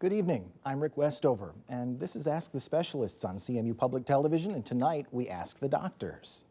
Good evening. I'm Rick Westover, and this is Ask the Specialists on CMU Public Television, and tonight we ask the doctors.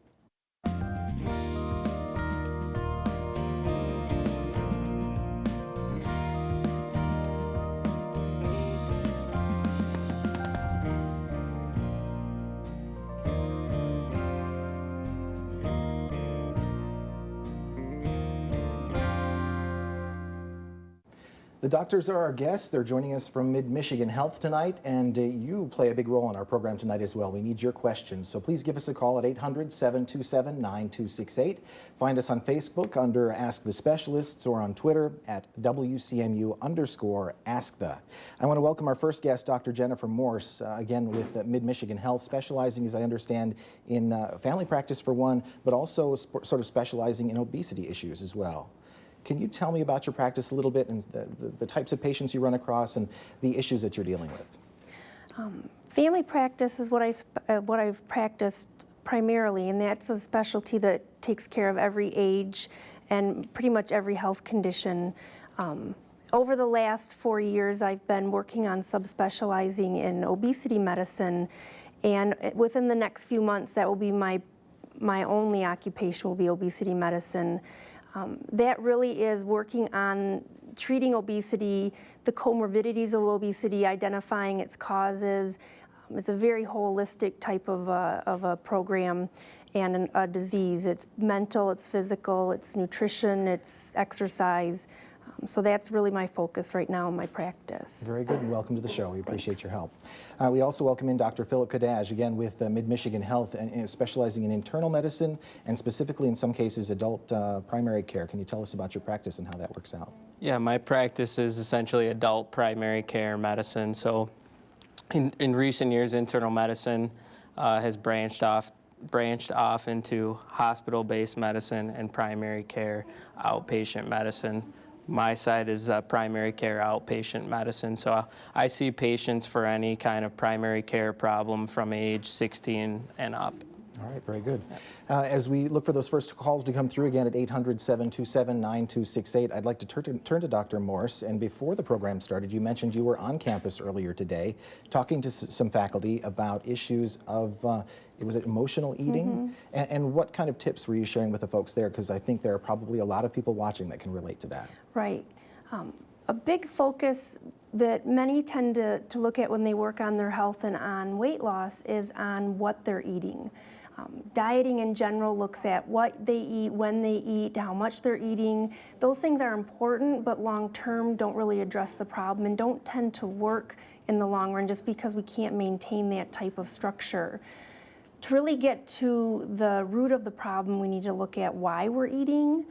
The doctors are our guests. They're joining us from Mid-Michigan Health tonight, and you play a big role in our program tonight as well. We need your questions, so please give us a call at 800-727-9268. Find us on Facebook under Ask the Specialists or on Twitter at WCMU_AskThe. I want to welcome our first guest, Dr. Jennifer Morse, again with Mid-Michigan Health, specializing, as I understand, in family practice for one, but also sort of specializing in obesity issues as well. Can you tell me about your practice a little bit and the types of patients you run across and the issues that you're dealing with? Family practice is what I've practiced primarily, and that's a specialty that takes care of every age and pretty much every health condition. Over the last 4 years, I've been working on subspecializing in obesity medicine, and within the next few months, that will be my only occupation will be obesity medicine. That really is working on treating obesity, the comorbidities of obesity, identifying its causes. It's a very holistic type of a program and a disease. It's mental, it's physical, it's nutrition, it's exercise. So that's really my focus right now in my practice. Very good, and welcome to the show. We appreciate Thanks. your help. We also welcome in Dr. Philip Kadaj, again with Mid-Michigan Health, and specializing in internal medicine and specifically in some cases adult primary care. Can you tell us about your practice and how that works out? Yeah, my practice is essentially adult primary care medicine. So in recent years, internal medicine has branched off into hospital-based medicine and primary care outpatient medicine. My side is primary care outpatient medicine, so I see patients for any kind of primary care problem from age 16 and up. All right, very good. As we look for those first calls to come through again at 800-727-9268, I'd like to turn to Dr. Morse. And before the program started, you mentioned you were on campus earlier today talking to some faculty about issues of, was it emotional eating? Mm-hmm. And what kind of tips were you sharing with the folks there? Because I think there are probably a lot of people watching that can relate to that. Right. A big focus that many tend to look at when they work on their health and on weight loss is on what they're eating. Dieting in general looks at what they eat, when they eat, how much they're eating. Those things are important, but long-term don't really address the problem and don't tend to work in the long run just because we can't maintain that type of structure. To really get to the root of the problem, we need to look at why we're eating.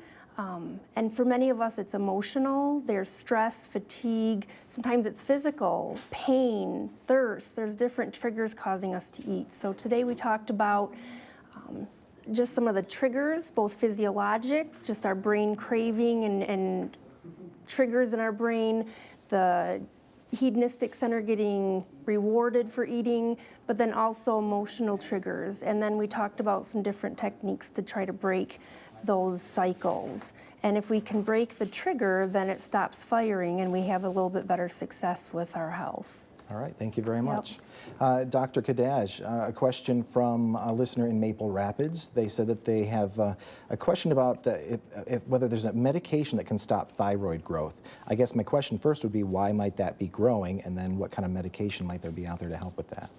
And for many of us, it's emotional. There's stress, fatigue. Sometimes it's physical, pain, thirst. There's different triggers causing us to eat. So today we talked about just some of the triggers, both physiologic, just our brain craving and triggers in our brain, the hedonistic center getting rewarded for eating, but then also emotional triggers. And then we talked about some different techniques to try to break those cycles. And if we can break the trigger, then it stops firing and we have a little bit better success with our health. All right, thank you very much. Dr. Kadaj, a question from a listener in Maple Rapids. They said that they have a question about whether there's a medication that can stop thyroid growth. I guess my question first would be, why might that be growing? And then what kind of medication might there be out there to help with that?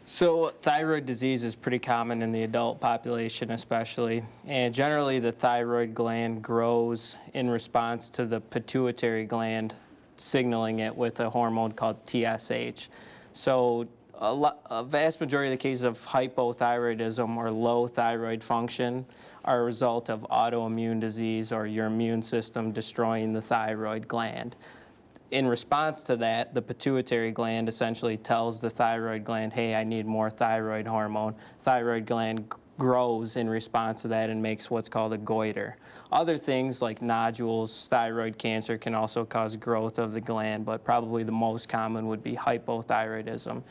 So thyroid disease is pretty common in the adult population especially, and generally the thyroid gland grows in response to the pituitary gland signaling it with a hormone called TSH. So a vast majority of the cases of hypothyroidism or low thyroid function are a result of autoimmune disease or your immune system destroying the thyroid gland. In response to that, the pituitary gland essentially tells the thyroid gland, hey, I need more thyroid hormone. Thyroid gland grows in response to that and makes what's called a goiter. Other things like nodules, thyroid cancer can also cause growth of the gland, but probably the most common would be hypothyroidism.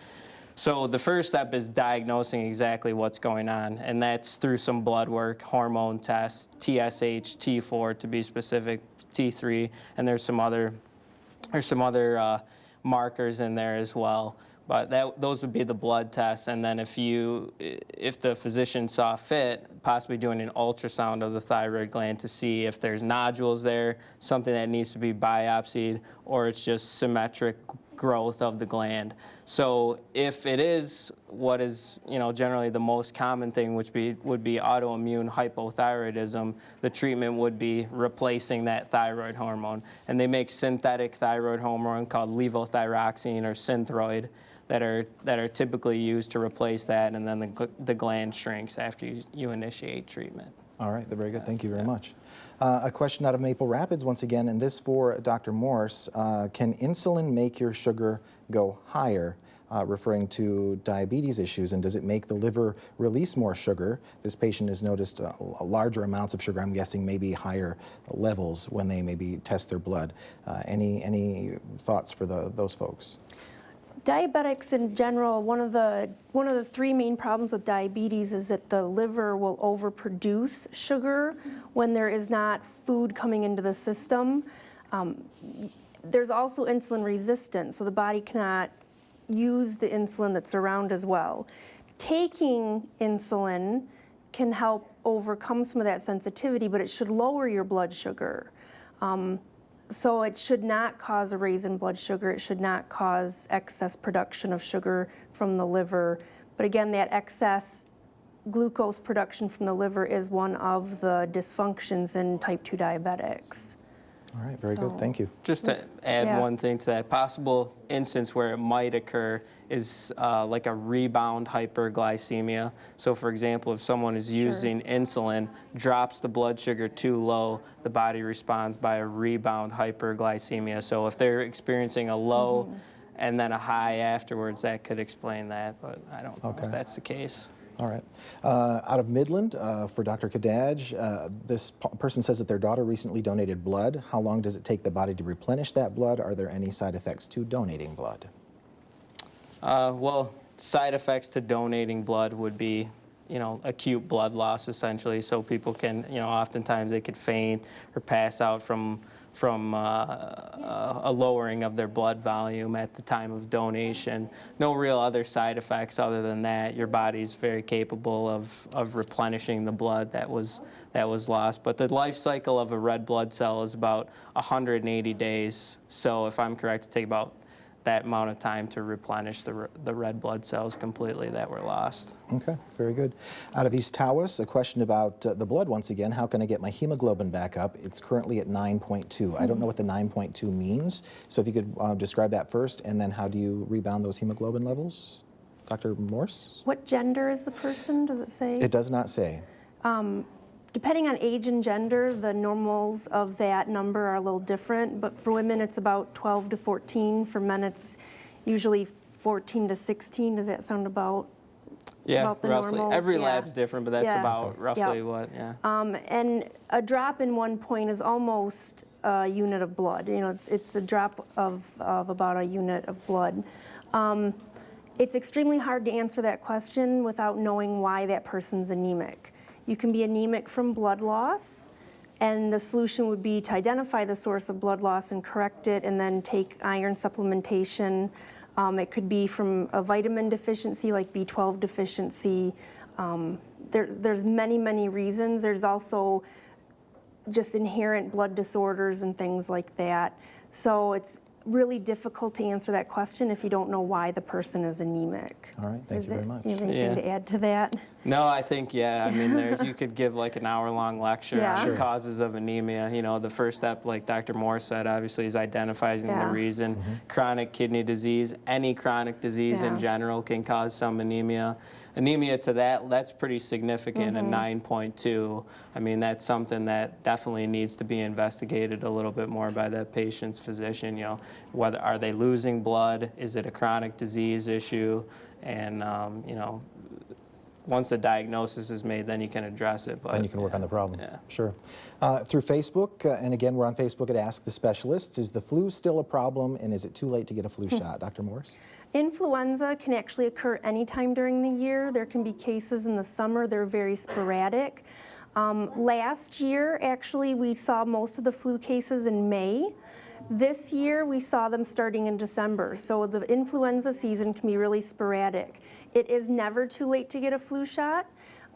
So the first step is diagnosing exactly what's going on, and that's through some blood work, hormone tests, TSH, T4 to be specific, T3, and there's some other There's some other markers in there as well. But those would be the blood tests, and then if the physician saw fit, possibly doing an ultrasound of the thyroid gland to see if there's nodules there, something that needs to be biopsied, or it's just symmetric growth of the gland. So if it is what is generally the most common thing, which would be autoimmune hypothyroidism, the treatment would be replacing that thyroid hormone. And they make synthetic thyroid hormone called levothyroxine or Synthroid that are typically used to replace that, and then the gland shrinks after you initiate treatment. All right, very good. Thank you very much. A question out of Maple Rapids once again, and this for Dr. Morse. Can insulin make your sugar go higher, referring to diabetes issues, and does it make the liver release more sugar? This patient has noticed larger amounts of sugar, I'm guessing maybe higher levels when they maybe test their blood. Any thoughts for those folks? Diabetics in general, one of the three main problems with diabetes is that the liver will overproduce sugar when there is not food coming into the system. There's also insulin resistance, so the body cannot use the insulin that's around as well. Taking insulin can help overcome some of that sensitivity, but it should lower your blood sugar. So it should not cause a raise in blood sugar. It should not cause excess production of sugar from the liver. But again, that excess glucose production from the liver is one of the dysfunctions in type 2 diabetics. All right, very good. Thank you. Just to add one thing to that, possible instance where it might occur is like a rebound hyperglycemia. So for example, if someone is using insulin, drops the blood sugar too low, the body responds by a rebound hyperglycemia. So if they're experiencing a low and then a high afterwards, that could explain that, but I don't know if that's the case. All right. Out of Midland, for Dr. Kadaj, this person says that their daughter recently donated blood. How long does it take the body to replenish that blood? Are there any side effects to donating blood? Well, side effects to donating blood would be, acute blood loss essentially. So people can, oftentimes they could faint or pass out from a lowering of their blood volume at the time of donation. No real other side effects other than that. Your body's very capable of replenishing the blood that was lost. But the life cycle of a red blood cell is about 180 days. So if I'm correct, it takes about that amount of time to replenish the red blood cells completely that were lost. Okay, very good. Out of East Tawas, a question about the blood once again. How can I get my hemoglobin back up? It's currently at 9.2. I don't know what the 9.2 means, so if you could describe that first, and then how do you rebound those hemoglobin levels? Dr. Morse? What gender is the person? Does it say? It does not say. Depending on age and gender, the normals of that number are a little different, but for women it's about 12 to 14. For men it's usually 14 to 16. Does that sound about the roughly. normals? Every lab's different, but that's about roughly Yep. what, And a drop in 1 point is almost a unit of blood. It's a drop of about a unit of blood. It's extremely hard to answer that question without knowing why that person's anemic. You can be anemic from blood loss, and the solution would be to identify the source of blood loss and correct it, and then take iron supplementation. It could be from a vitamin deficiency like B12 deficiency. There's many, many reasons. There's also just inherent blood disorders and things like that. So it's really difficult to answer that question if you don't know why the person is anemic. All right, thank you very much. You have anything to add to that? No, I think, you could give like an hour-long lecture on the causes of anemia. The first step, like Dr. Moore said, obviously is identifying the reason. Chronic kidney disease, any chronic disease in general can cause some anemia. Anemia to that's pretty significant, a 9.2. I mean, that's something that definitely needs to be investigated a little bit more by the patient's physician. Whether are they losing blood? Is it a chronic disease issue? And, once the diagnosis is made, then you can address it. But then you can work on the problem. Yeah. Sure. Through Facebook, and again, we're on Facebook at Ask the Specialists. Is the flu still a problem, and is it too late to get a flu shot? Dr. Morse? Influenza can actually occur anytime during the year. There can be cases in the summer. They're very sporadic. Last year, actually, we saw most of the flu cases in May. This year, we saw them starting in December, so the influenza season can be really sporadic. It is never too late to get a flu shot.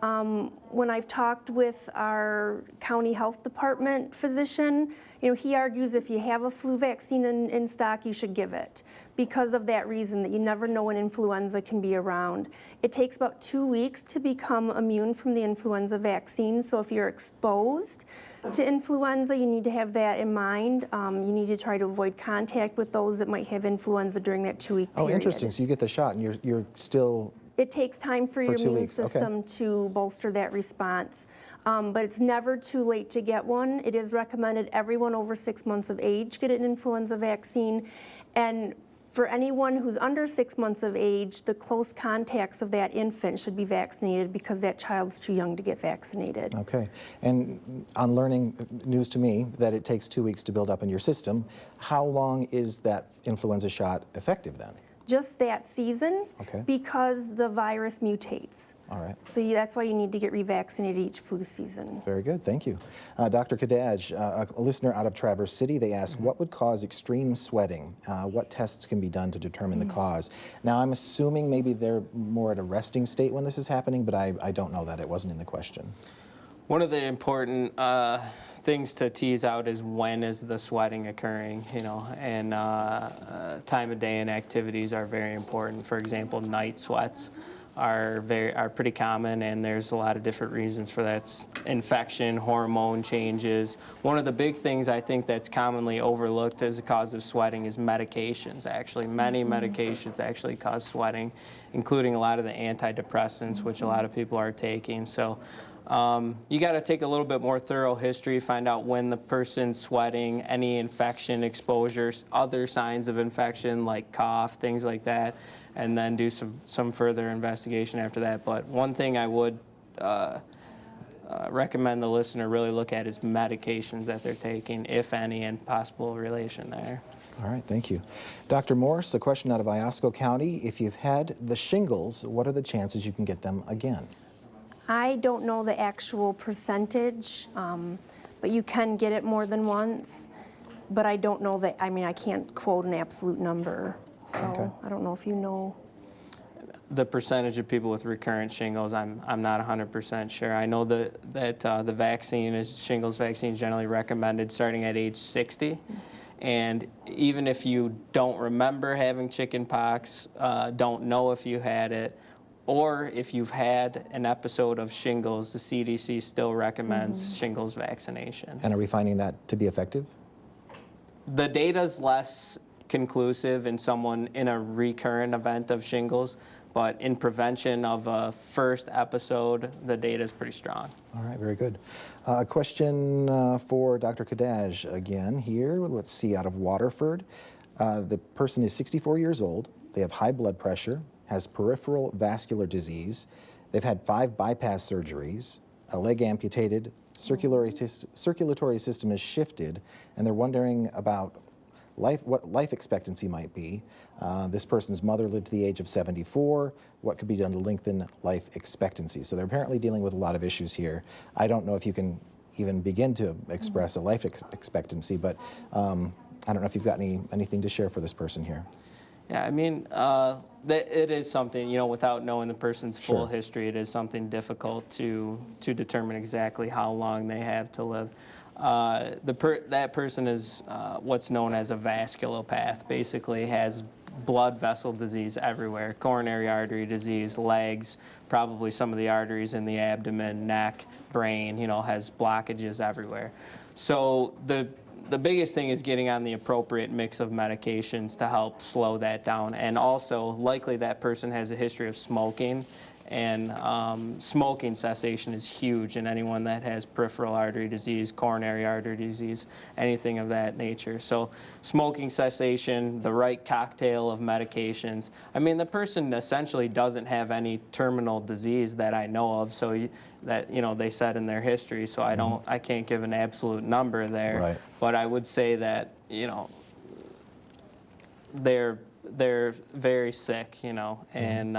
When I've talked with our county health department physician, he argues if you have a flu vaccine in stock, you should give it because of that reason that you never know when influenza can be around. It takes about 2 weeks to become immune from the influenza vaccine, so if you're exposed to influenza, you need to have that in mind. You need to try to avoid contact with those that might have influenza during that 2-week period. Oh, interesting. So you get the shot and you're still... It takes time for your 2 immune weeks, okay. system to bolster that response. But it's never too late to get one. It is recommended everyone over 6 months of age get an influenza vaccine. And for anyone who's under 6 months of age, the close contacts of that infant should be vaccinated because that child's too young to get vaccinated. Okay. And on learning, news to me, that it takes 2 weeks to build up in your system, how long is that influenza shot effective then? Just that season, Okay. because the virus mutates. All right. So that's why you need to get revaccinated each flu season. Very good, thank you. Dr. Kadaj, a listener out of Traverse City, they asked, what would cause extreme sweating? What tests can be done to determine the cause? Now, I'm assuming maybe they're more at a resting state when this is happening, but I don't know that. It wasn't in the question. One of the important things to tease out is when is the sweating occurring, and time of day and activities are very important. For example, night sweats are pretty common, and there's a lot of different reasons for that. It's infection, hormone changes. One of the big things I think that's commonly overlooked as a cause of sweating is medications, actually. Many medications actually cause sweating, including a lot of the antidepressants, which a lot of people are taking. So you got to take a little bit more thorough history, find out when the person's sweating, any infection exposures, other signs of infection like cough, things like that, and then do some further investigation after that. But one thing I would recommend the listener really look at is medications that they're taking, if any, and possible relation there. All right, thank you. Dr. Morse, a question out of Iosco County. If you've had the shingles, what are the chances you can get them again? I don't know the actual percentage, but you can get it more than once. But I don't know that, I can't quote an absolute number. So Okay. I don't know if you know. The percentage of people with recurrent shingles, I'm not 100% sure. I know that the vaccine shingles vaccine is generally recommended starting at age 60. And even if you don't remember having chicken pox, don't know if you had it, or if you've had an episode of shingles, the CDC still recommends shingles vaccination. And are we finding that to be effective? The data's less conclusive in someone in a recurrent event of shingles, but in prevention of a first episode, the data is pretty strong. All right, very good. A question for Dr. Kadaj again here. Let's see, out of Waterford. The person is 64 years old. They have high blood pressure, has peripheral vascular disease. They've had 5 bypass surgeries, a leg amputated, circulatory system is shifted, and they're wondering about what life expectancy might be. This person's mother lived to the age of 74. What could be done to lengthen life expectancy? So they're apparently dealing with a lot of issues here. I don't know if you can even begin to express a life expectancy, but I don't know if you've got anything to share for this person here. Yeah, it is something, without knowing the person's full history, it is something difficult to determine exactly how long they have to live. That person is what's known as a vasculopath, basically has blood vessel disease everywhere, coronary artery disease, legs, probably some of the arteries in the abdomen, neck, brain, has blockages everywhere. So the biggest thing is getting on the appropriate mix of medications to help slow that down. And also, likely that person has a history of smoking, and smoking cessation is huge in anyone that has peripheral artery disease, coronary artery disease, anything of that nature. So smoking cessation, the right cocktail of medications. The person essentially doesn't have any terminal disease that I know of, so they said in their history, so I can't give an absolute number there. Right. But I would say that, they're very sick, and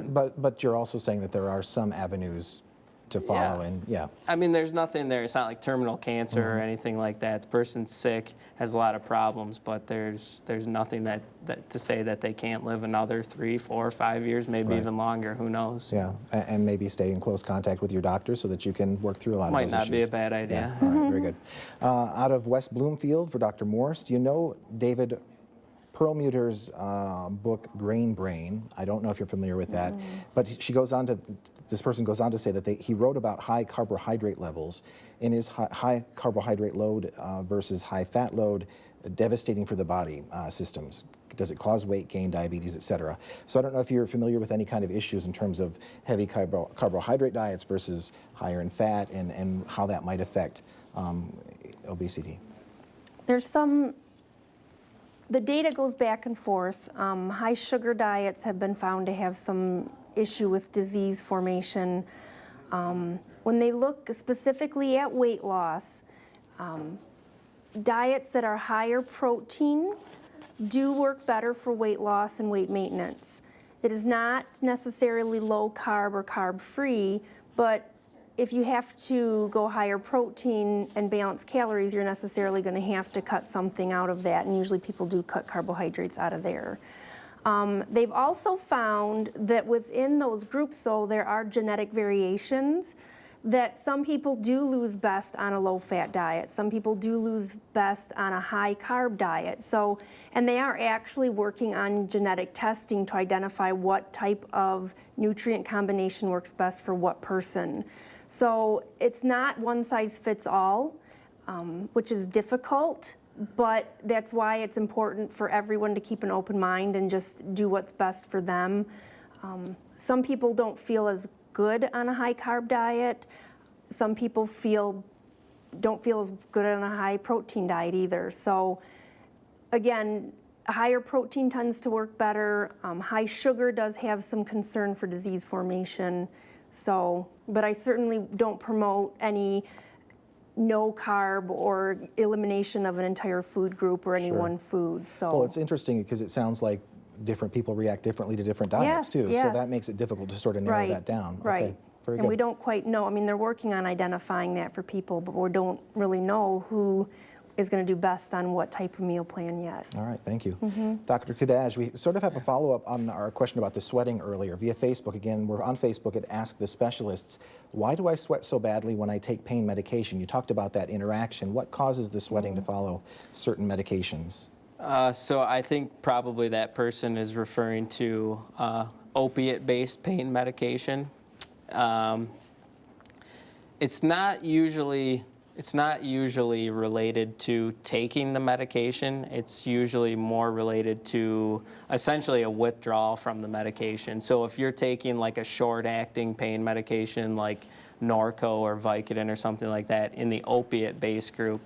But you're also saying that there are some avenues to follow. And yeah. I mean, there's nothing there. It's not like terminal cancer or anything like that. The person's sick, has a lot of problems, but there's nothing that to say that they can't live another 3, 4, 5 years, maybe Right. even longer. Who knows? Yeah, and maybe stay in close contact with your doctor so that you can work through a lot of Might those not issues. be a bad idea. Yeah, all right, very good. Out of West Bloomfield for Dr. Morse, do you know David Perlmutter's book Grain Brain? I don't know if you're familiar with that, but this person goes on to say that he wrote about high carbohydrate levels, and is high carbohydrate load versus high fat load devastating for the body systems? Does it cause weight gain, diabetes, et cetera? So I don't know if you're familiar with any kind of issues in terms of heavy carbohydrate diets versus higher in fat, and how that might affect obesity. The data goes back and forth. High sugar diets have been found to have some issue with disease formation. When they look specifically at weight loss, diets that are higher protein do work better for weight loss and weight maintenance. It is not necessarily low carb or carb free, but if you have to go higher protein and balance calories, you're necessarily going to have to cut something out of that, and usually people do cut carbohydrates out of there. They've also found that within those groups, though, there are genetic variations, that some people do lose best on a low-fat diet. Some people do lose best on a high-carb diet. And they are actually working on genetic testing to identify what type of nutrient combination works best for what person. So it's not one size fits all, which is difficult, but that's why it's important for everyone to keep an open mind and just do what's best for them. Some people don't feel as good on a high carb diet. Some people don't feel as good on a high protein diet either. So again, higher protein tends to work better. High sugar does have some concern for disease formation. But I certainly don't promote any no carb or elimination of an entire food group or any Sure. one food. Well, it's interesting because it sounds like different people react differently to different diets too. Yes. So that makes it difficult to sort of narrow that down. Right. Okay. Very And good. we don't quite know. I mean, they're working on identifying that for people, but we don't really know who is going to do best on what type of meal plan yet. All right, thank you. Dr. Kadaj, we sort of have a follow-up on our question about the sweating earlier via Facebook. Again, we're on Facebook at Ask the Specialists. Why do I sweat so badly when I take pain medication? You talked about that interaction. What causes the sweating to follow certain medications? So I think probably that person is referring to opiate-based pain medication. It's not usually related to taking the medication. It's usually more related to essentially a withdrawal from the medication. So if you're taking like a short-acting pain medication like Norco or Vicodin or something like that in the opiate-based group,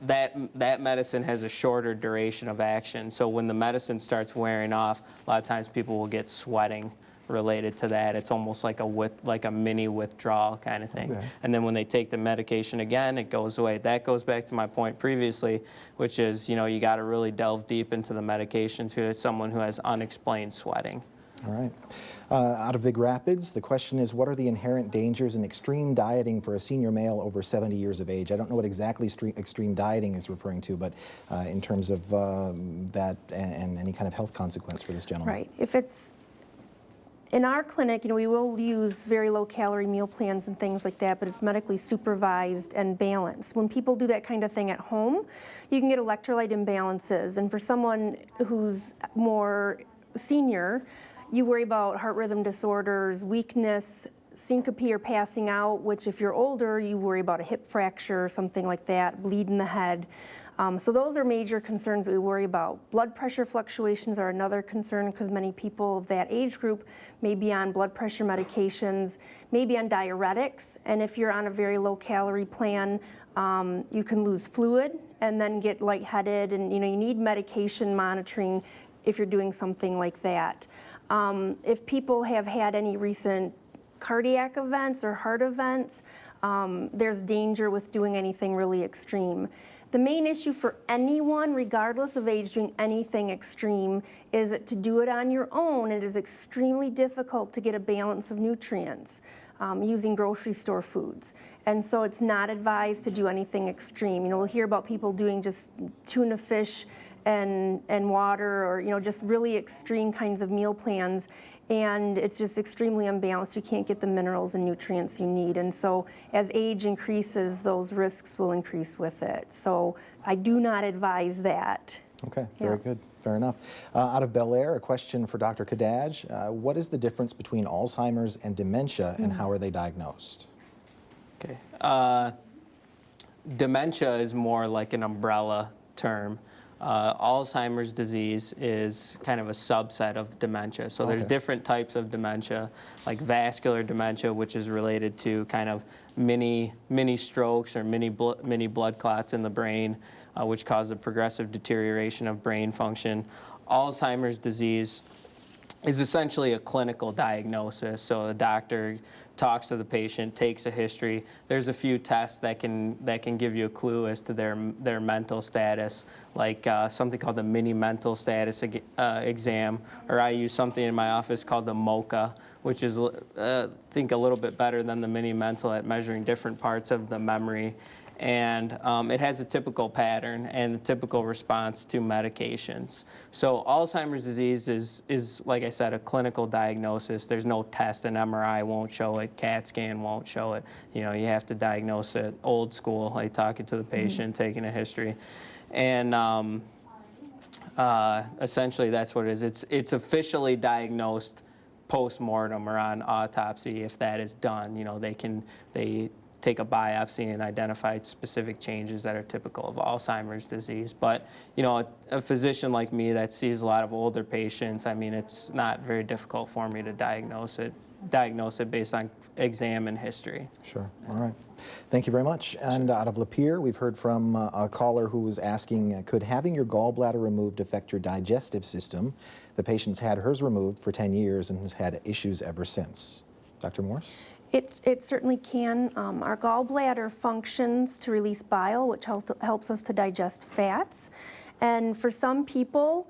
that medicine has a shorter duration of action. So when the medicine starts wearing off, a lot of times people will get sweating related to that. It's almost like a mini withdrawal kind of thing. Okay. And then when they take the medication again, it goes away. That goes back to my point previously, which is, you got to really delve deep into the medication to someone who has unexplained sweating. All right. Out of Big Rapids, the question is, what are the inherent dangers in extreme dieting for a senior male over 70 years of age? I don't know what exactly extreme dieting is referring to, but in terms of that and any kind of health consequence for this gentleman. Right. If it's in our clinic, we will use very low-calorie meal plans and things like that, but it's medically supervised and balanced. When people do that kind of thing at home, you can get electrolyte imbalances. And for someone who's more senior, you worry about heart rhythm disorders, weakness, syncope or passing out, which if you're older, you worry about a hip fracture or something like that, bleed in the head. So those are major concerns that we worry about. Blood pressure fluctuations are another concern because many people of that age group may be on blood pressure medications, maybe on diuretics, and if you're on a very low-calorie plan, you can lose fluid and then get lightheaded, and you need medication monitoring if you're doing something like that. If people have had any recent cardiac events or heart events, there's danger with doing anything really extreme. The main issue for anyone, regardless of age, doing anything extreme is that to do it on your own, it is extremely difficult to get a balance of nutrients using grocery store foods. And so it's not advised to do anything extreme. You know, we'll hear about people doing just tuna fish and water, or, you know, just really extreme kinds of meal plans. And it's just extremely unbalanced. You can't get the minerals and nutrients you need. And so as age increases, those risks will increase with it. So I do not advise that. Okay, very Yeah. good. Fair enough. Out of Bel Air, a question for Dr. Kadaj. What is the difference between Alzheimer's and dementia, and how are they diagnosed? Okay. Dementia is more like an umbrella term. Alzheimer's disease is kind of a subset of dementia. So there's Okay. different types of dementia, like vascular dementia, which is related to kind of mini strokes or mini blood clots in the brain, which cause a progressive deterioration of brain function. Alzheimer's disease is essentially a clinical diagnosis. So the doctor talks to the patient, takes a history. There's a few tests that can give you a clue as to their mental status, like something called the mini mental status exam, or I use something in my office called the MoCA, which is I think a little bit better than the mini mental at measuring different parts of the memory. And it has a typical pattern and a typical response to medications. So Alzheimer's disease is, like I said, a clinical diagnosis. There's no test. An MRI won't show it. CAT scan won't show it. You know, you have to diagnose it old school, like talking to the patient, taking a history. And essentially that's what it is. It's officially diagnosed post-mortem or on autopsy if that is done. You know, they take a biopsy and identify specific changes that are typical of Alzheimer's disease. But, you know, a physician like me that sees a lot of older patients, I mean, it's not very difficult for me to diagnose it based on exam and history. Sure. All right. Thank you very much. And out of Lapeer, we've heard from a caller who was asking, could having your gallbladder removed affect your digestive system? The patient's had hers removed for 10 years and has had issues ever since. Dr. Morse? It certainly can. Our gallbladder functions to release bile, which helps us to digest fats. And for some people,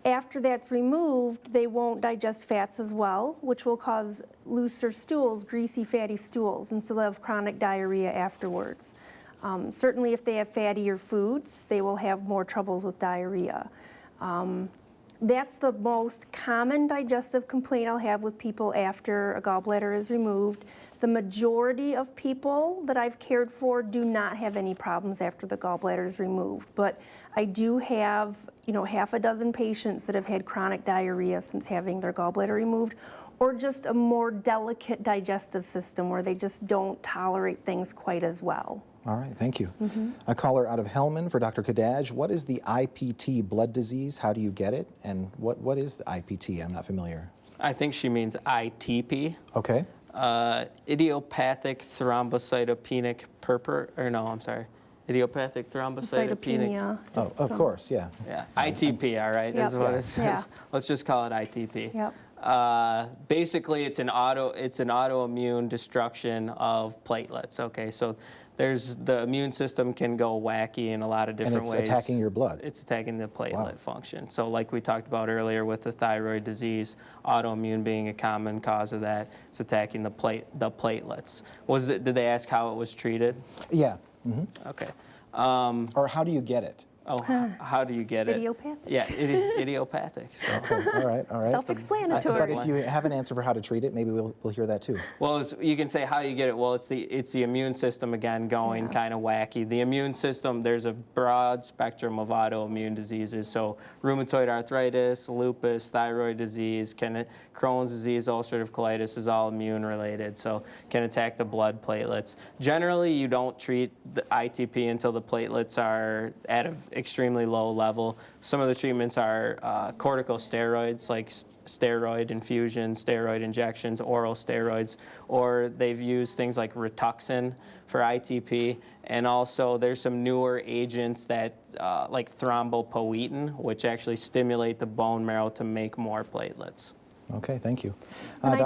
after that's removed, they won't digest fats as well, which will cause looser stools, greasy, fatty stools, and so they'll have chronic diarrhea afterwards. Certainly if they have fattier foods, they will have more troubles with diarrhea. That's the most common digestive complaint I'll have with people after a gallbladder is removed. The majority of people that I've cared for do not have any problems after the gallbladder is removed. But I do have, you know, half a dozen patients that have had chronic diarrhea since having their gallbladder removed, or just a more delicate digestive system where they just don't tolerate things quite as well. All right, thank you. A caller out of Hellman for Dr. Kadaj. What is the IPT blood disease? How do you get it? And what is the IPT? I'm not familiar. I think she means ITP. Okay. Idiopathic thrombocytopenic idiopathic thrombocytopenic. Cytopenia. Oh, of course, yeah. Yeah, ITP, all right, Yep. is what Yeah. it says. Yeah. Let's just call it ITP. Yep. Basically, it's an autoimmune destruction of platelets. Okay, so the immune system can go wacky in a lot of different it's ways. attacking your blood. It's attacking the platelet Wow. function. So, like we talked about earlier with the thyroid disease, autoimmune being a common cause of that, it's attacking the platelets. Did they ask how it was treated? Yeah. Okay. Or how do you get it? Oh, how do you get it? Idiopathic. Yeah, idiopathic. So. All right, all right. Self-explanatory. But if you have an answer for how to treat it, maybe we'll hear that too. Well, you can say how you get it. Well, it's the immune system again going kind of wacky. The immune system, there's a broad spectrum of autoimmune diseases. So rheumatoid arthritis, lupus, thyroid disease, Crohn's disease, ulcerative colitis is all immune related. So can attack the blood platelets. Generally, you don't treat the ITP until the platelets are at an extremely low level. Some of the treatments are corticosteroids, like steroid infusion, steroid injections, oral steroids, or they've used things like Rituxan for ITP, and also there's some newer agents that like thrombopoietin, which actually stimulate the bone marrow to make more platelets. Okay, thank you. And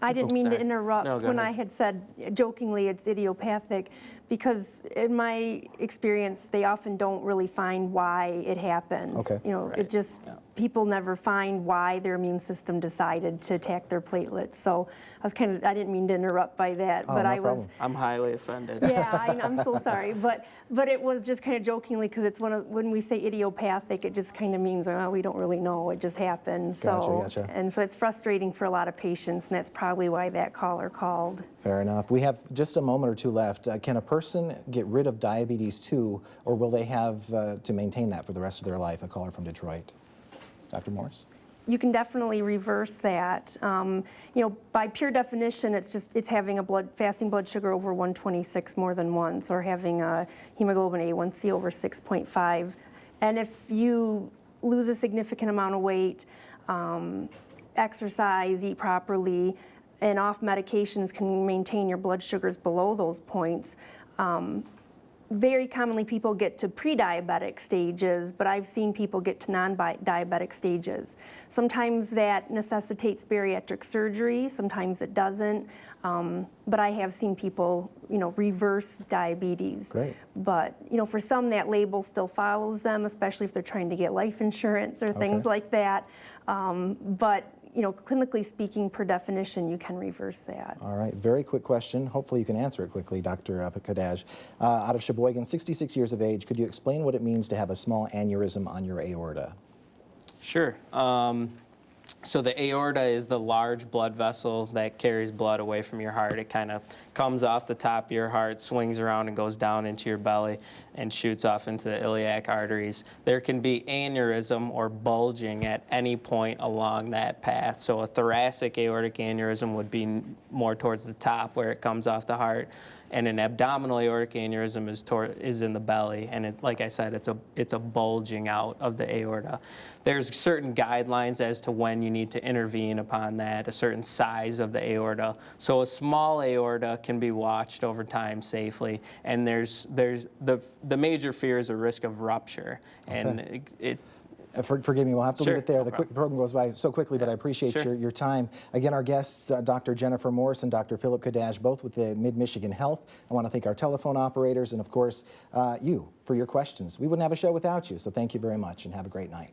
I didn't mean to sorry. interrupt No, go when ahead. I had said jokingly it's idiopathic, because in my experience, they often don't really find why it happens. Okay. You know, Right. it just, people never find why their immune system decided to attack their platelets. So I didn't mean to interrupt by that, but no I was, problem. I'm highly offended. yeah, I'm so sorry, but it was just kind of jokingly, because it's when we say idiopathic, it just kind of means, oh, we don't really know, it just happened. Gotcha. And so it's frustrating for a lot of patients, and that's probably why that caller called. Fair enough. We have just a moment or two left. Can a person get rid of diabetes too, or will they have to maintain that for the rest of their life? A caller from Detroit. Dr. Morse? You can definitely reverse that. You know, by pure definition, it's having a fasting blood sugar over 126 more than once, or having a hemoglobin A1C over 6.5. And if you lose a significant amount of weight, exercise, eat properly, and off medications can maintain your blood sugars below those points. Very commonly people get to pre-diabetic stages, but I've seen people get to non-diabetic stages. Sometimes that necessitates bariatric surgery, sometimes it doesn't, but I have seen people, you know, reverse diabetes. Great. But, you know, for some that label still follows them, especially if they're trying to get life insurance or things like that. But, you know, clinically speaking, per definition, you can reverse that. All right, very quick question. Hopefully you can answer it quickly, Dr. Kadaj. Out of Sheboygan, 66 years of age, could you explain what it means to have a small aneurysm on your aorta? Sure. So the aorta is the large blood vessel that carries blood away from your heart. It kind of comes off the top of your heart, swings around and goes down into your belly and shoots off into the iliac arteries. There can be aneurysm or bulging at any point along that path. So a thoracic aortic aneurysm would be more towards the top where it comes off the heart, and an abdominal aortic aneurysm is in the belly, and like I said, it's a bulging out of the aorta. There's certain guidelines as to when you need to intervene upon that, a certain size of the aorta. So a small aorta can be watched over time safely, and there's the major fear is a risk of rupture, and it Forgive me, we'll have to Sure, leave it there. no The problem. program goes by so quickly, but I appreciate Sure. your time. Again, our guests, Dr. Jennifer Morse and Dr. Philip Kadaj, both with the Mid-Michigan Health. I want to thank our telephone operators and, of course, you for your questions. We wouldn't have a show without you, so thank you very much and have a great night.